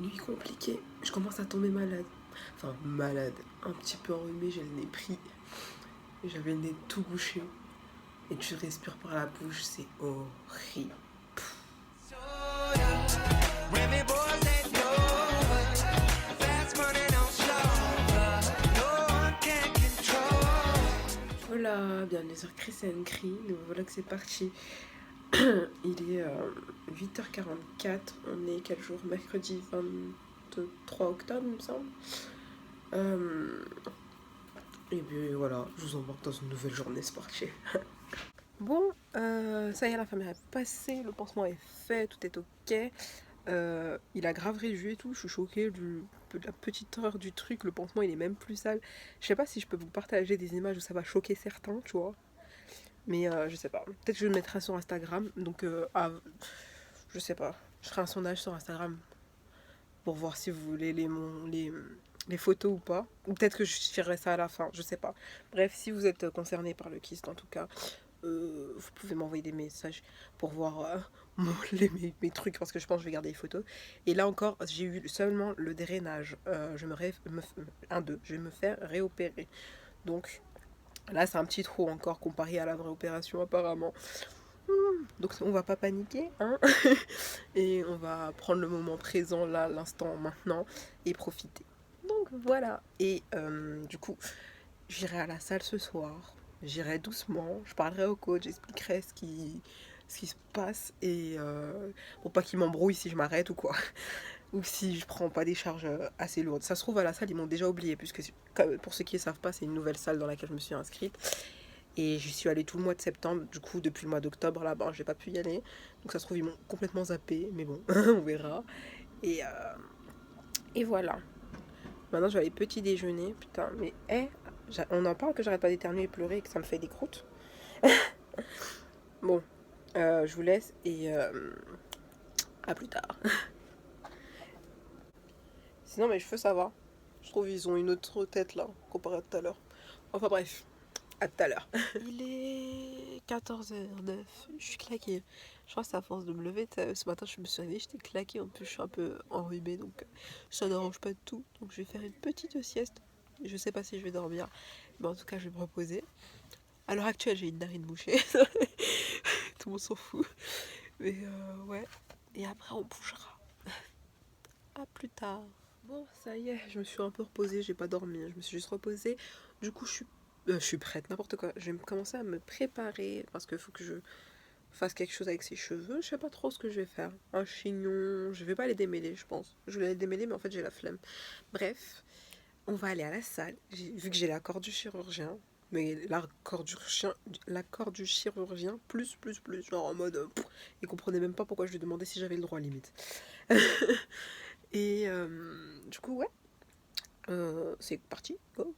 Nuit compliquée, je commence à tomber malade. Enfin, malade, un petit peu enrhumée, j'ai le nez pris. J'avais le nez tout bouché. Et tu respires par la bouche, c'est horrible. Voilà, bien les heures crient, ça crie. Donc voilà que c'est parti. Il est 8h44. On est quel jour? Mercredi 23 octobre, il me semble. Et puis voilà, je vous embarque dans une nouvelle journée sportive. Bon, ça y est, l'infirmière est passée, le pansement est fait, tout est ok. Il a grave réduit et tout, je suis choquée de la petite heure du truc, le pansement il est même plus sale. Je sais pas si je peux vous partager des images où ça va choquer certains, tu vois. Mais je sais pas, peut-être que je le mettrai sur Instagram, donc je sais pas. Je ferai un sondage sur Instagram pour voir si vous voulez les photos ou pas. Ou peut-être que je ferai ça à la fin, je sais pas. Bref, si vous êtes concerné par le kyste en tout cas, vous pouvez m'envoyer des messages pour voir mes trucs parce que je pense que je vais garder les photos. Et là encore, j'ai eu seulement le drainage. Je vais me faire réopérer. Donc là, c'est un petit trou encore comparé à la vraie opération apparemment. Donc on va pas paniquer, hein. Et on va prendre le moment présent, là, l'instant maintenant, et profiter. Donc voilà. Et du coup, j'irai à la salle ce soir. J'irai doucement. Je parlerai au coach, j'expliquerai ce qui se passe. Et pour pas qu'il m'embrouille si je m'arrête ou quoi. Ou si je prends pas des charges assez lourdes. Ça se trouve à la salle, ils m'ont déjà oublié. Puisque pour ceux qui ne savent pas, c'est une nouvelle salle dans laquelle je me suis inscrite. Et j'y suis allée tout le mois de septembre. Du coup, depuis le mois d'octobre, là-bas, j'ai pas pu y aller. Donc ça se trouve, ils m'ont complètement zappé. Mais bon, on verra. Et, et voilà. Maintenant, je vais aller petit déjeuner. Putain, mais on en parle que j'arrête pas d'éternuer et pleurer et que ça me fait des croûtes. Bon, je vous laisse et à plus tard. Sinon, mes cheveux, ça va. Je trouve qu'ils ont une autre tête là, comparé à tout à l'heure. Enfin bref, à tout à l'heure. Il est 14h09. Je suis claquée. Je crois que c'est à force de me lever. Ce matin, je me suis réveillée, j'étais claquée. En plus, je suis un peu enrhumée, donc ça n'arrange pas de tout. Donc, je vais faire une petite sieste. Je sais pas si je vais dormir, mais en tout cas, je vais me reposer. À l'heure actuelle, j'ai une narine bouchée. Tout le monde s'en fout. Mais ouais. Et après, on bougera. À plus tard. Bon, ça y est, je me suis un peu reposée. J'ai pas dormi. Je me suis juste reposée. Du coup, je suis prête, n'importe quoi. Je vais commencer à me préparer parce qu'il faut que je fasse quelque chose avec ses cheveux. Je sais pas trop ce que je vais faire. Un chignon. Je vais pas les démêler, je pense. Je voulais les démêler, mais en fait, j'ai la flemme. Bref, on va aller à la salle. Vu que j'ai l'accord du chirurgien. Mais l'accord du chirurgien, plus. Genre en mode. Il comprenait même pas pourquoi je lui demandais si j'avais le droit, limite. Et du coup, ouais. C'est parti, go.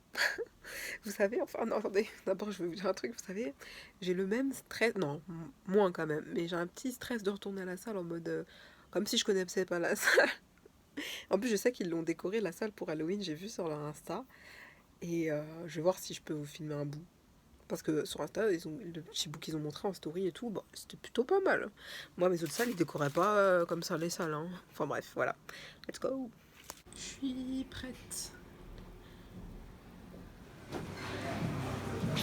Vous savez, enfin, non, attendez, d'abord je vais vous dire un truc, vous savez, j'ai le même stress, non, moins quand même, mais j'ai un petit stress de retourner à la salle en mode, comme si je connaissais pas la salle. En plus, je sais qu'ils l'ont décoré la salle pour Halloween, j'ai vu sur leur Insta, et je vais voir si je peux vous filmer un bout. Parce que sur Insta, le petit bout qu'ils ont montré en story et tout, bon, c'était plutôt pas mal. Moi, mes autres salles, ils décoraient pas comme ça les salles, hein. Enfin bref, voilà. Let's go. Je suis prête. Je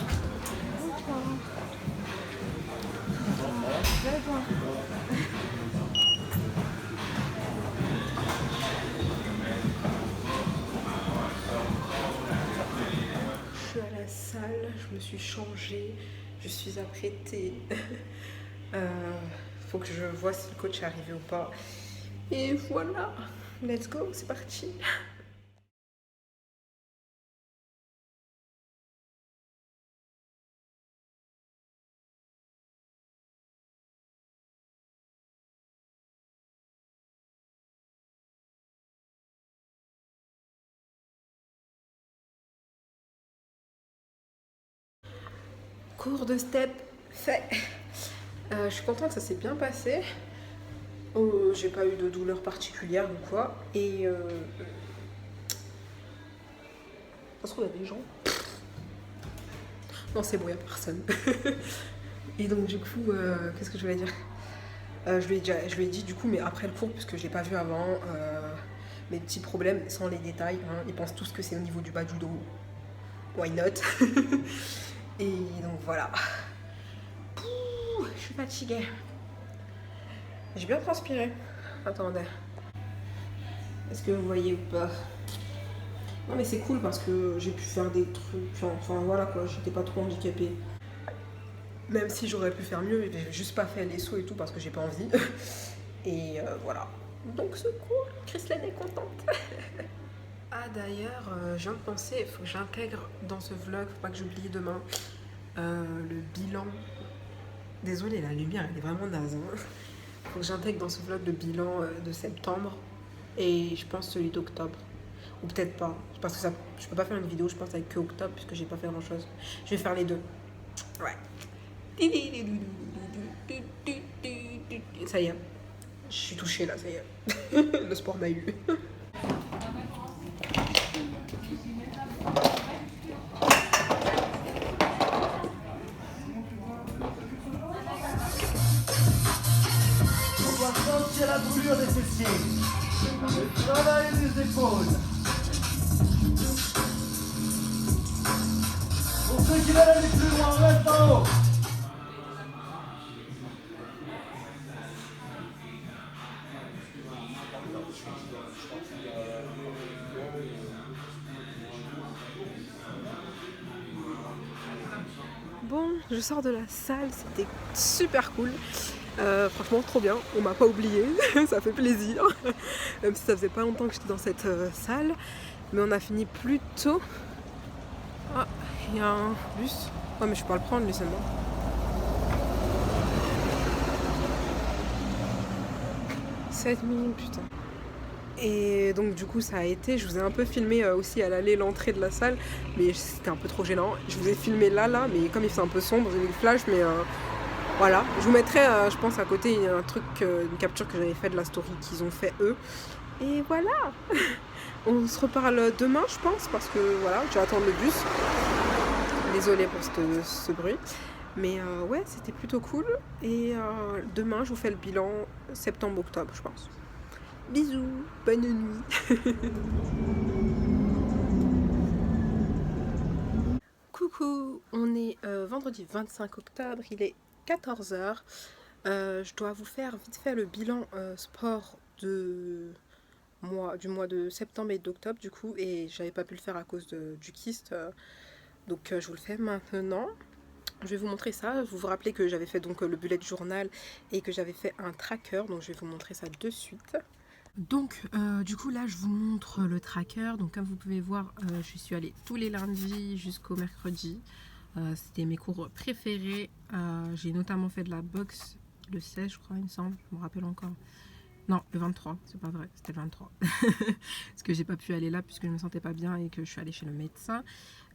suis à la salle, je me suis changée, je suis apprêtée. Faut que je vois si le coach est arrivé ou pas. Et voilà, let's go, c'est parti. Cours de step fait. Je suis contente, ça s'est bien passé. J'ai pas eu de douleur particulière ou quoi. Et ça se trouve, il y a des gens. Non, c'est bon, il n'y a personne. Et donc, du coup, qu'est-ce que je voulais dire je lui ai dit du coup, mais après le cours, puisque je l'ai pas vu avant, mes petits problèmes sans les détails. Hein. Ils pensent tous que c'est au niveau du bas du dos. Why not? Et donc voilà. Pouh, je suis fatiguée. J'ai bien transpiré. Attendez. Est-ce que vous voyez ou pas? Non mais c'est cool parce que j'ai pu faire des trucs. Enfin voilà quoi, j'étais pas trop handicapée. Même si j'aurais pu faire mieux, j'ai juste pas fait les sauts et tout parce que j'ai pas envie. Et voilà. Donc c'est cool, Christelle est contente. Ah d'ailleurs, je viens de penser, il faut que j'intègre dans ce vlog, faut pas que j'oublie demain, le bilan. Désolée, la lumière elle est vraiment naze. Hein. Faut que j'intègre dans ce vlog le bilan de septembre et je pense celui d'octobre. Ou peut-être pas, parce que ça, je peux pas faire une vidéo, je pense, avec que octobre puisque j'ai pas fait grand chose. Je vais faire les deux. Ouais. Ça y est, je suis touchée là, ça y est. Le sport m'a eu. On doit sentir la brûlure des fessiers, le travail des épaules. Pour ceux qui veulent aller plus loin, reste en haut. Bon, je sors de la salle, c'était super cool. Franchement, trop bien. On m'a pas oublié, ça fait plaisir. Même si ça faisait pas longtemps que j'étais dans cette salle. Mais on a fini plus tôt. Ah, il y a un bus. Ouais, mais je peux pas le prendre, lui seulement. « 7 minutes, putain. » Et donc du coup ça a été, je vous ai un peu filmé aussi à l'aller l'entrée de la salle, mais c'était un peu trop gênant. Je vous ai filmé là, mais comme il fait un peu sombre, j'ai mis le flash, mais voilà. Je vous mettrai, je pense, à côté un truc, une capture que j'avais fait de la story qu'ils ont fait eux. Et voilà. On se reparle demain, je pense, parce que voilà, je vais attendre le bus. Désolée pour ce bruit. Mais ouais, c'était plutôt cool. Et demain, je vous fais le bilan septembre-octobre, je pense. Bisous, bonne nuit. Coucou, on est vendredi 25 octobre, il est 14h. Je dois vous faire vite fait le bilan sport du mois de septembre et d'octobre du coup, et j'avais pas pu le faire à cause du kyste. Donc je vous le fais maintenant. Je vais vous montrer ça. Vous vous rappelez que j'avais fait donc le bullet journal et que j'avais fait un tracker, donc je vais vous montrer ça de suite. Donc du coup là je vous montre le tracker. Donc comme vous pouvez voir, je suis allée tous les lundis jusqu'au mercredi. C'était mes cours préférés. J'ai notamment fait de la boxe le 16 je crois, il me semble, je me rappelle encore. Non, le 23, c'est pas vrai, c'était le 23. Parce que j'ai pas pu aller là puisque je me sentais pas bien et que je suis allée chez le médecin.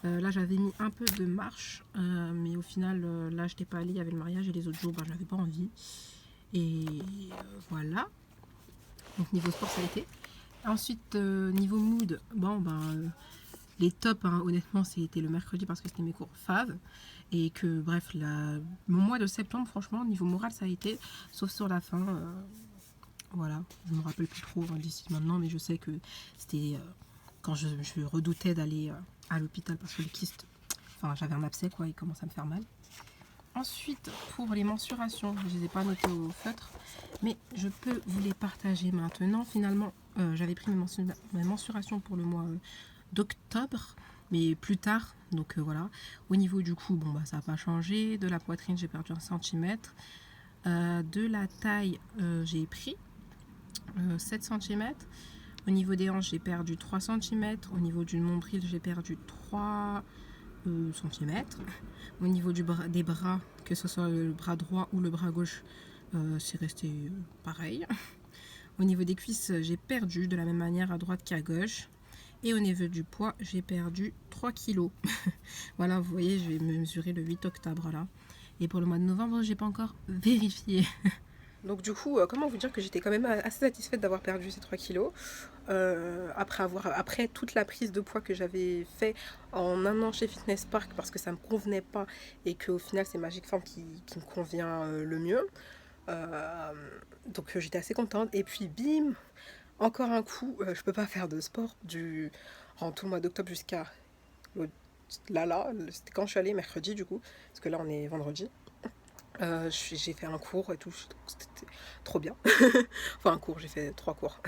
Là j'avais mis un peu de marche, mais au final là je n'étais pas allée, il y avait le mariage et les autres jours j'avais pas envie. Et voilà. Donc niveau sport ça a été. Ensuite niveau mood, bon les tops hein, honnêtement c'était le mercredi parce que c'était mes cours fav. Et que bref, mon mois de septembre franchement niveau moral ça a été, sauf sur la fin. Voilà, je me rappelle plus trop d'ici maintenant, mais je sais que c'était quand je redoutais d'aller à l'hôpital parce que le kyste, enfin j'avais un abcès quoi, il commence à me faire mal. Ensuite, pour les mensurations, je ne les ai pas notées au feutre, mais je peux vous les partager maintenant. Finalement, j'avais pris mes mensurations pour le mois d'octobre, mais plus tard, donc voilà. Au niveau du cou, bon ça n'a pas changé. De la poitrine, j'ai perdu 1 cm. De la taille, j'ai pris 7 cm. Au niveau des hanches, j'ai perdu 3 cm. Au niveau du nombril, j'ai perdu 3 cm. Au niveau des bras, que ce soit le bras droit ou le bras gauche, c'est resté pareil. Au niveau des cuisses, j'ai perdu de la même manière à droite qu'à gauche. Et au niveau du poids, j'ai perdu 3 kg. Voilà, vous voyez, je vais me mesurer le 8 octobre là. Et pour le mois de novembre, j'ai pas encore vérifié. Donc du coup, comment vous dire que j'étais quand même assez satisfaite d'avoir perdu ces 3 kilos. Après toute la prise de poids que j'avais fait en 1 an chez Fitness Park parce que ça me convenait pas et qu'au final c'est Magic Form qui me convient le mieux. Donc j'étais assez contente. Et puis bim, encore un coup, je peux pas faire de sport en tout le mois d'octobre jusqu'à là, c'était quand je suis allée, mercredi du coup, parce que là on est vendredi. J'ai fait un cours et tout, c'était trop bien. Enfin un cours, j'ai fait 3 cours,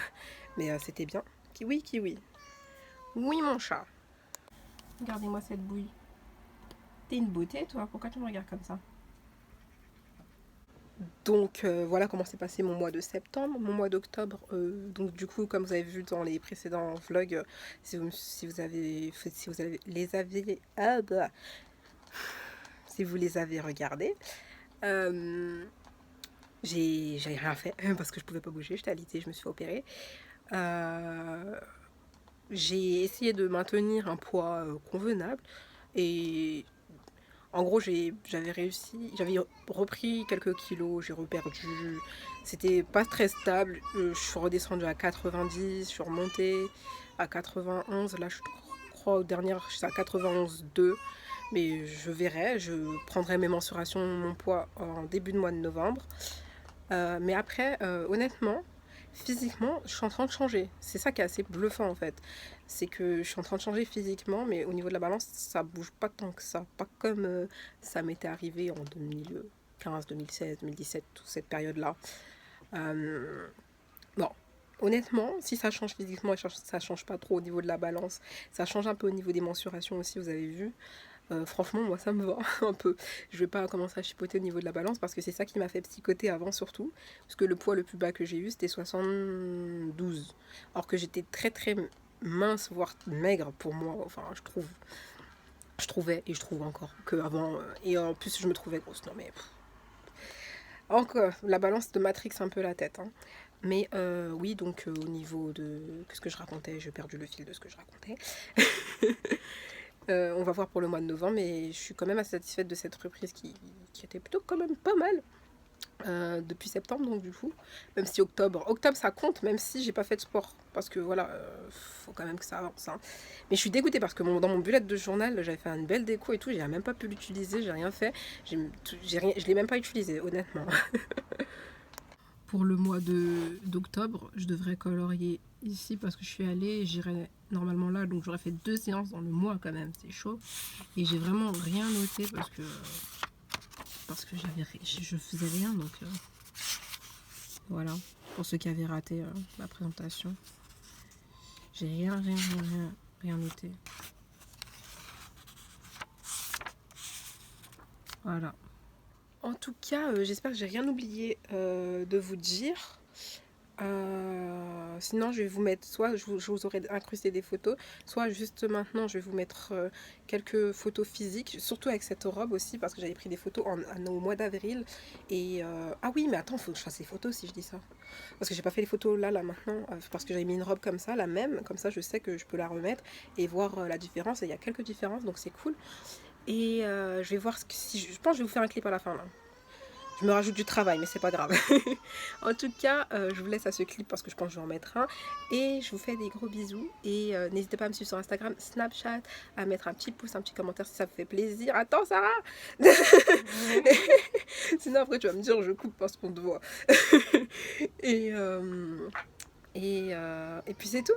mais c'était bien. Kiwi, kiwi. Oui mon chat. Regardez-moi cette bouille. T'es une beauté toi, pourquoi tu me regardes comme ça? Donc voilà comment s'est passé mon mois de septembre. Mon mois d'octobre, donc du coup comme vous avez vu dans les précédents vlogs, si vous les avez regardés, j'ai rien fait parce que je pouvais pas bouger, j'étais alitée, je me suis fait opérer. J'ai essayé de maintenir un poids convenable et en gros j'avais réussi, j'avais repris quelques kilos, j'ai reperdu, c'était pas très stable, je suis redescendue à 90, je suis remontée à 91, là je crois aux dernières je suis à 91,2, mais je verrai, je prendrai mes mensurations, mon poids en début de mois de novembre. Mais après, honnêtement, physiquement, je suis en train de changer. C'est ça qui est assez bluffant en fait. C'est que je suis en train de changer physiquement, mais au niveau de la balance, ça bouge pas tant que ça. Pas comme ça m'était arrivé en 2015, 2016, 2017, toute cette période-là. Bon, honnêtement, si ça change physiquement et ça change pas trop au niveau de la balance, ça change un peu au niveau des mensurations aussi, vous avez vu. Franchement, moi ça me va un peu. Je vais pas commencer à chipoter au niveau de la balance parce que c'est ça qui m'a fait psychoter avant surtout. Parce que le poids le plus bas que j'ai eu c'était 72. Alors que j'étais très très mince, voire maigre pour moi. Enfin, je trouvais et je trouve encore que avant. Et en plus, je me trouvais grosse. Non mais. Encore, la balance de Matrix un peu la tête. Hein. Mais oui, donc au niveau de ce que je racontais, j'ai perdu le fil de ce que je racontais. On va voir pour le mois de novembre, mais je suis quand même assez satisfaite de cette reprise qui était plutôt quand même pas mal depuis septembre, donc du coup, même si octobre ça compte, même si j'ai pas fait de sport, parce que voilà, faut quand même que ça avance. Hein. Mais je suis dégoûtée parce que dans mon bullet de journal, j'avais fait une belle déco et tout, j'ai même pas pu l'utiliser, j'ai rien fait, je l'ai même pas utilisé, honnêtement. Pour le mois d'octobre, je devrais colorier ici parce que je suis allée et j'irai normalement là, donc j'aurais fait 2 séances dans le mois quand même, c'est chaud. Et j'ai vraiment rien noté parce que je faisais rien, donc voilà, pour ceux qui avaient raté la présentation. J'ai rien noté. Voilà. En tout cas, j'espère que j'ai rien oublié de vous dire. Sinon, je vais vous mettre, soit je vous aurai incrusté des photos, soit juste maintenant, je vais vous mettre quelques photos physiques, surtout avec cette robe aussi, parce que j'avais pris des photos au mois d'avril. Et ah oui, mais attends, il faut que je fasse les photos si je dis ça. Parce que j'ai pas fait les photos là maintenant, parce que j'avais mis une robe comme ça, la même, comme ça je sais que je peux la remettre et voir la différence. Et il y a quelques différences, donc c'est cool. Et je vais voir si je pense que je vais vous faire un clip à la fin là. Je me rajoute du travail, mais c'est pas grave. En tout cas, je vous laisse à ce clip parce que je pense que je vais en mettre un. Et je vous fais des gros bisous. Et n'hésitez pas à me suivre sur Instagram, Snapchat, à mettre un petit pouce, un petit commentaire si ça vous fait plaisir. Attends, Sarah. Sinon, après, tu vas me dire, je coupe parce qu'on te voit. et puis c'est tout.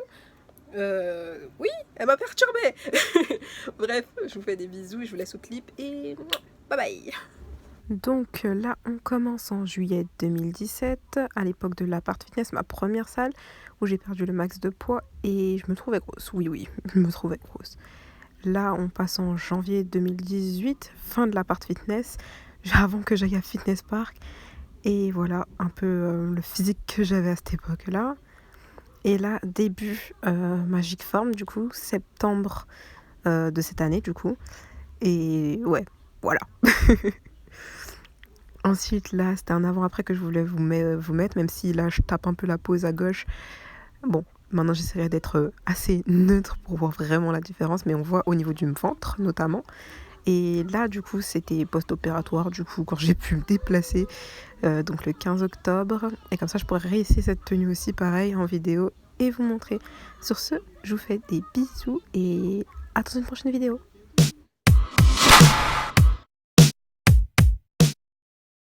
Oui, elle m'a perturbée. Bref, je vous fais des bisous, je vous laisse au clip et bye bye. Donc là, on commence en juillet 2017, à l'époque de l'appart fitness, ma première salle, où j'ai perdu le max de poids et je me trouvais grosse. Oui, je me trouvais grosse. Là, on passe en janvier 2018, fin de l'appart fitness, avant que j'aille à Fitness Park. Et voilà un peu le physique que j'avais à cette époque-là. Et là, début Magic Form, du coup, septembre de cette année, du coup. Et ouais, voilà. Ensuite, là, c'était un avant-après que je voulais vous mettre, même si là, je tape un peu la pose à gauche. Bon, maintenant, j'essaierai d'être assez neutre pour voir vraiment la différence, mais on voit au niveau du ventre, notamment. Et là, du coup, c'était post-opératoire, du coup, quand j'ai pu me déplacer, donc le 15 octobre. Et comme ça, je pourrais réessayer cette tenue aussi, pareil, en vidéo, et vous montrer. Sur ce, je vous fais des bisous et à dans une prochaine vidéo.